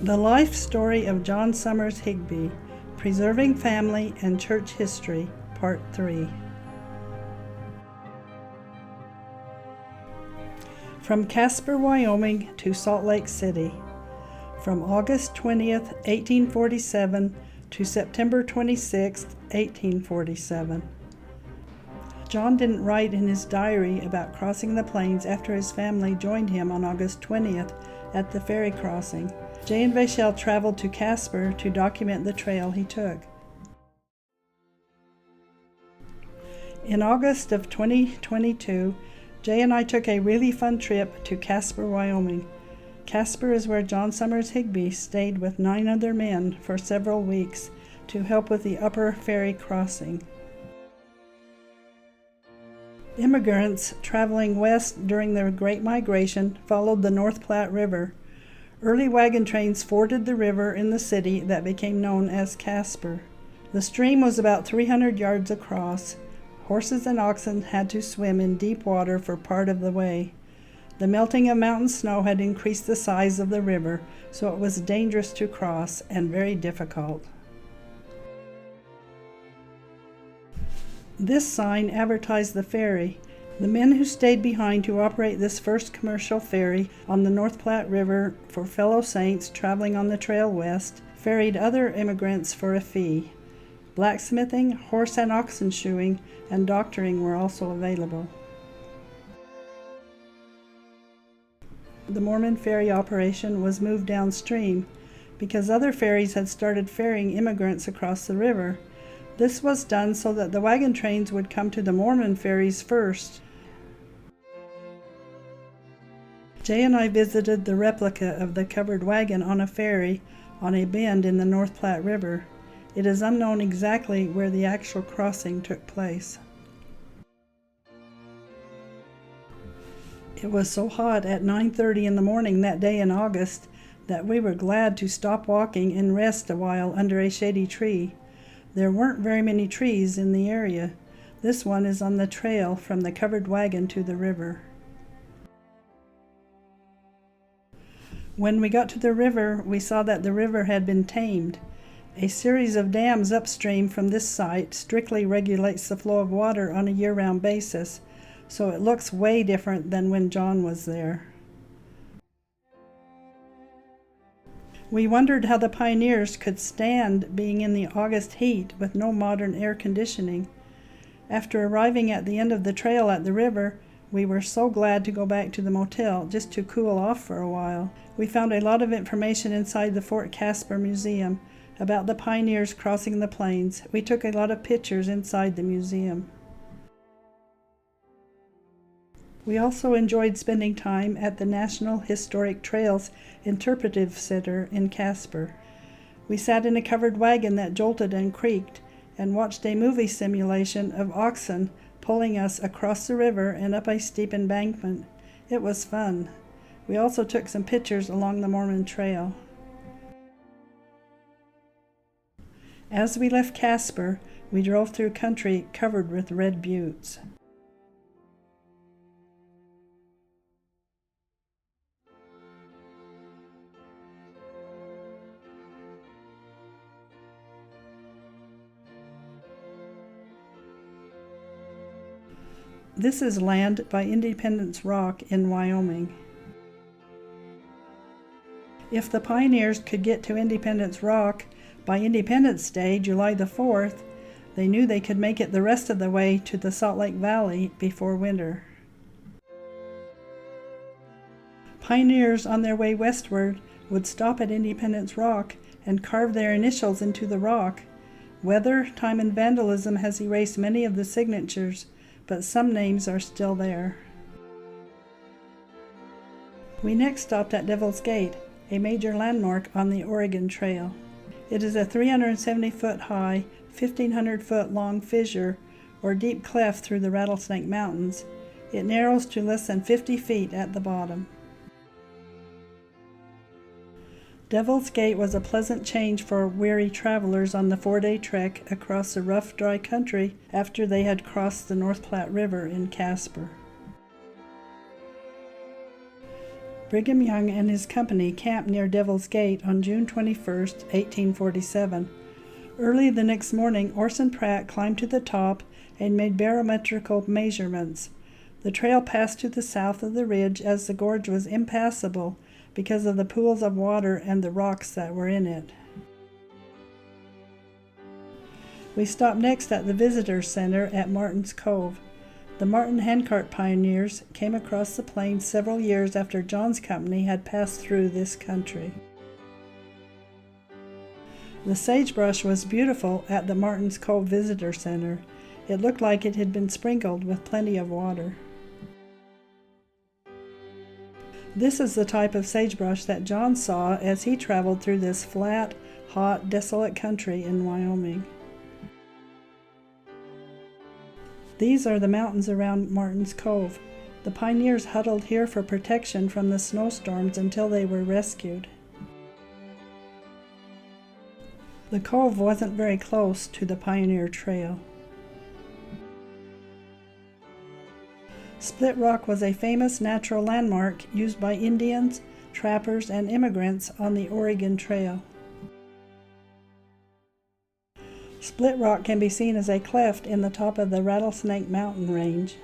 The Life Story of John Summers Higbee, Preserving Family and Church History, Part 3. From Casper, Wyoming to Salt Lake City. From August 20th, 1847 to September 26th, 1847. John didn't write in his diary about crossing the plains after his family joined him on August 20th at the ferry crossing. Jay and Vachelle traveled to Casper to document the trail he took. In August of 2022, Jay and I took a really fun trip to Casper, Wyoming. Casper is where John Summers Higbee stayed with 9 other men for several weeks to help with the upper ferry crossing. Immigrants traveling west during the Great Migration followed the North Platte River. Early wagon trains forded the river in the city that became known as Casper. The stream was about 300 yards across. Horses and oxen had to swim in deep water for part of the way. The melting of mountain snow had increased the size of the river, so it was dangerous to cross and very difficult. This sign advertised the ferry. The men who stayed behind to operate this first commercial ferry on the North Platte River for fellow saints traveling on the trail west ferried other immigrants for a fee. Blacksmithing, horse and oxen shoeing, and doctoring were also available. The Mormon ferry operation was moved downstream because other ferries had started ferrying immigrants across the river. This was done so that the wagon trains would come to the Mormon ferries first. Jay and I visited the replica of the covered wagon on a ferry on a bend in the North Platte River. It is unknown exactly where the actual crossing took place. It was so hot at 9:30 in the morning that day in August that we were glad to stop walking and rest a while under a shady tree. There weren't very many trees in the area. This one is on the trail from the covered wagon to the river. When we got to the river, we saw that the river had been tamed. A series of dams upstream from this site strictly regulates the flow of water on a year-round basis, so it looks way different than when John was there. We wondered how the pioneers could stand being in the August heat with no modern air conditioning. After arriving at the end of the trail at the river, we were so glad to go back to the motel just to cool off for a while. We found a lot of information inside the Fort Casper Museum about the pioneers crossing the plains. We took a lot of pictures inside the museum. We also enjoyed spending time at the National Historic Trails Interpretive Center in Casper. We sat in a covered wagon that jolted and creaked and watched a movie simulation of oxen pulling us across the river and up a steep embankment. It was fun. We also took some pictures along the Mormon Trail. As we left Casper, we drove through country covered with red buttes. This is land by Independence Rock in Wyoming. If the pioneers could get to Independence Rock by Independence Day, July the 4th, they knew they could make it the rest of the way to the Salt Lake Valley before winter. Pioneers on their way westward would stop at Independence Rock and carve their initials into the rock. Weather, time, and vandalism has erased many of the signatures, but some names are still there. We next stopped at Devil's Gate, a major landmark on the Oregon Trail. It is a 370-foot high, 1,500-foot long fissure or deep cleft through the Rattlesnake Mountains. It narrows to less than 50 feet at the bottom. Devil's Gate was a pleasant change for weary travelers on the 4-day trek across the rough, dry country after they had crossed the North Platte River in Casper. Brigham Young and his company camped near Devil's Gate on June 21, 1847. Early the next morning, Orson Pratt climbed to the top and made barometrical measurements. The trail passed to the south of the ridge as the gorge was impassable because of the pools of water and the rocks that were in it. We stopped next at the Visitor Center at Martin's Cove. The Martin handcart pioneers came across the plains several years after John's company had passed through this country. The sagebrush was beautiful at the Martin's Cove Visitor Center. It looked like it had been sprinkled with plenty of water. This is the type of sagebrush that John saw as he traveled through this flat, hot, desolate country in Wyoming. These are the mountains around Martin's Cove. The pioneers huddled here for protection from the snowstorms until they were rescued. The cove wasn't very close to the Pioneer Trail. Split Rock was a famous natural landmark used by Indians, trappers, and immigrants on the Oregon Trail. Split Rock can be seen as a cleft in the top of the Rattlesnake Mountain Range.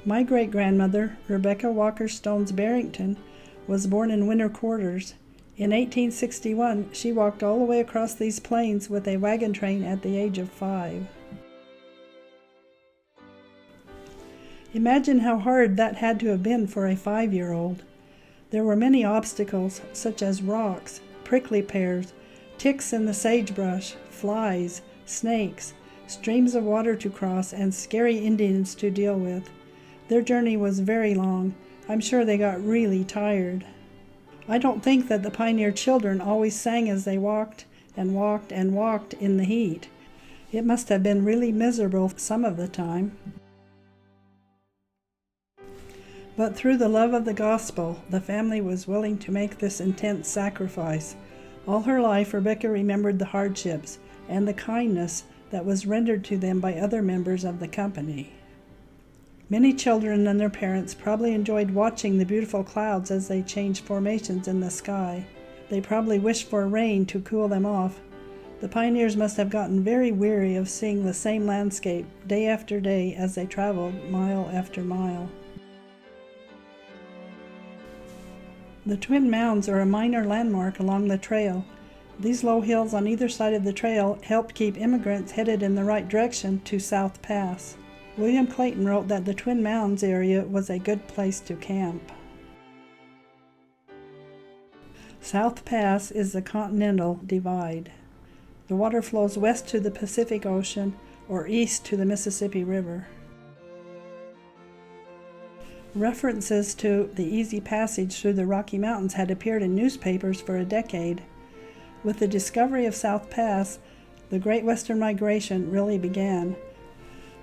My great-grandmother, Rebecca Walker Stones Barrington, was born in winter quarters. In 1861, she walked all the way across these plains with a wagon train at the age of 5. Imagine how hard that had to have been for a 5-year-old. There were many obstacles, such as rocks, prickly pears, ticks in the sagebrush, flies, snakes, streams of water to cross, and scary Indians to deal with. Their journey was very long. I'm sure they got really tired. I don't think that the pioneer children always sang as they walked and walked and walked in the heat. It must have been really miserable some of the time. But through the love of the gospel, the family was willing to make this intense sacrifice. All her life, Rebecca remembered the hardships and the kindness that was rendered to them by other members of the company. Many children and their parents probably enjoyed watching the beautiful clouds as they changed formations in the sky. They probably wished for rain to cool them off. The pioneers must have gotten very weary of seeing the same landscape day after day as they traveled mile after mile. The Twin Mounds are a minor landmark along the trail. These low hills on either side of the trail helped keep immigrants headed in the right direction to South Pass. William Clayton wrote that the Twin Mounds area was a good place to camp. South Pass is the Continental Divide. The water flows west to the Pacific Ocean or east to the Mississippi River. References to the easy passage through the Rocky Mountains had appeared in newspapers for a decade. With the discovery of South Pass, the Great Western Migration really began.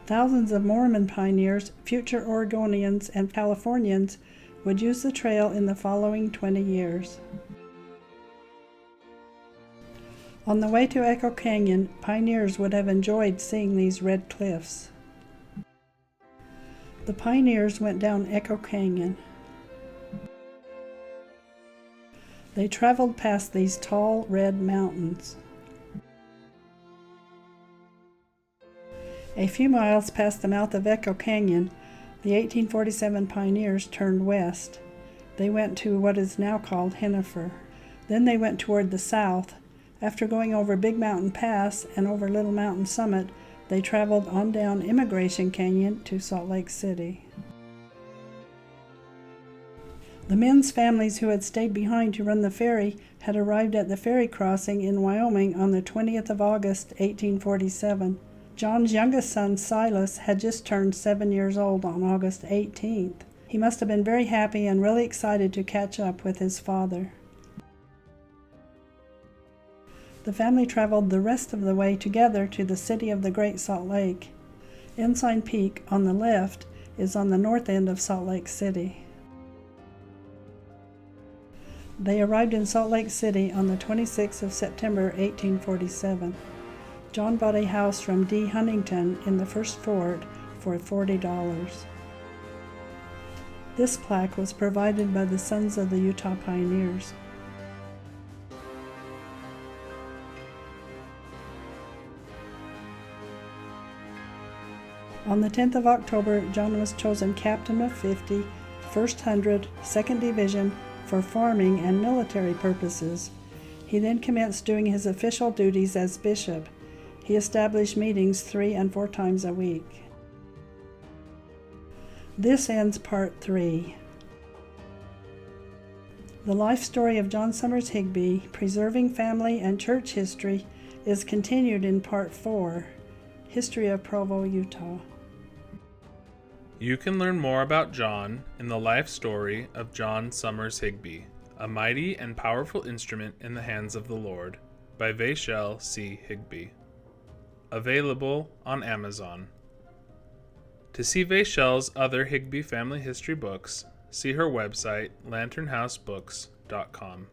Thousands of Mormon pioneers, future Oregonians, and Californians would use the trail in the following 20 years. On the way to Echo Canyon, pioneers would have enjoyed seeing these red cliffs. The pioneers went down Echo Canyon. They traveled past these tall red mountains. A few miles past the mouth of Echo Canyon, the 1847 pioneers turned west. They went to what is now called Hennifer. Then they went toward the south. After going over Big Mountain Pass and over Little Mountain Summit, they traveled on down Immigration Canyon to Salt Lake City. The men's families who had stayed behind to run the ferry had arrived at the ferry crossing in Wyoming on the 20th of August, 1847. John's youngest son, Silas, had just turned 7 years old on August 18th. He must have been very happy and really excited to catch up with his father. The family traveled the rest of the way together to the city of the Great Salt Lake. Ensign Peak, on the left, is on the north end of Salt Lake City. They arrived in Salt Lake City on the 26th of September, 1847. John bought a house from D. Huntington in the first fort for $40. This plaque was provided by the Sons of the Utah Pioneers. On the 10th of October, John was chosen captain of 50, 1st 100, 2nd Division for farming and military purposes. He then commenced doing his official duties as bishop. He established meetings 3 and 4 times a week. This ends Part 3. The life story of John Summers Higbee, preserving family and church history, is continued in Part 4, History of Provo, Utah. You can learn more about John in the life story of John Summers Higbee, A Mighty and Powerful Instrument in the Hands of the Lord, by Vachel C. Higbee. Available on Amazon. To see Vachel's other Higbee family history books, see her website, lanternhousebooks.com.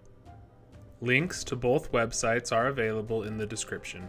Links to both websites are available in the description.